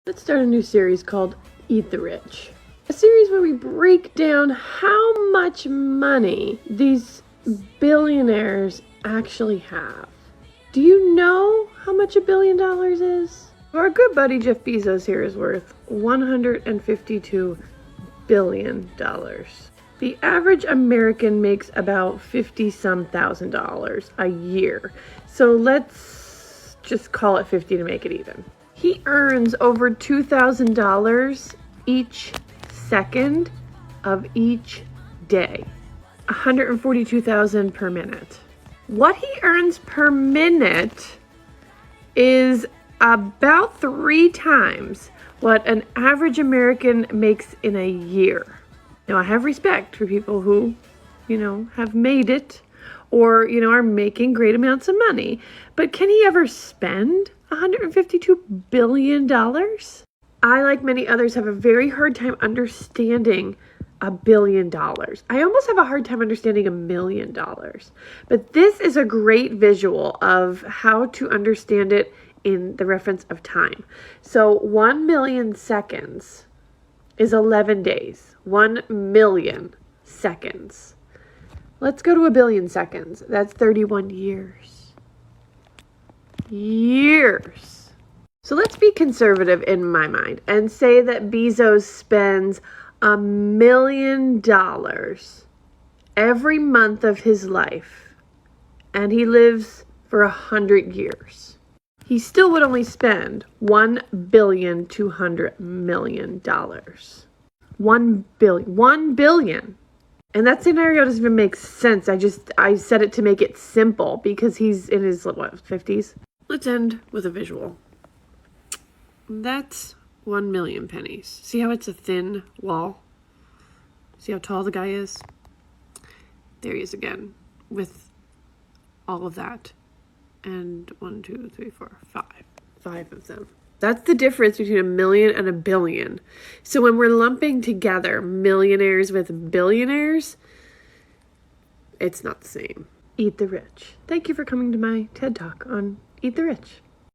Let's start a new series called Eat the Rich. A series where we break down how much money these billionaires actually have. Do you know how much $1 billion is? Our good buddy Jeff Bezos here is worth $152 billion. The average American makes about $50-some thousand a year. So let's just call it 50 to make it even. He earns over $2,000 each second of each day. $142,000 per minute. What he earns per minute is about 3 times what an average American makes in a year. Now, I have respect for people who, have made it or, are making great amounts of money. But can he ever spend $152 billion? I, like many others, have a very hard time understanding $1 billion. I almost have a hard time understanding $1 million. But this is a great visual of how to understand it in the reference of time. So 1 million seconds is 11 days. 1 million seconds. Let's go to 1 billion seconds. That's 31 years. So let's be conservative in my mind and say that Bezos spends $1 million every month of his life and he lives for 100 years. He still would only spend $1,200,000,000. 1 billion. And that scenario doesn't even make sense. I said it to make it simple because he's in his 50s. Let's end with a visual. That's 1 million pennies. See how it's a thin wall? See how tall the guy is? There he is again with all of that. And 1, 2, 3, 4, 5. 5 of them. That's the difference between $1 million and $1 billion. So when we're lumping together millionaires with billionaires, it's not the same. Eat the Rich. Thank you for coming to my TED Talk on Eat the Rich.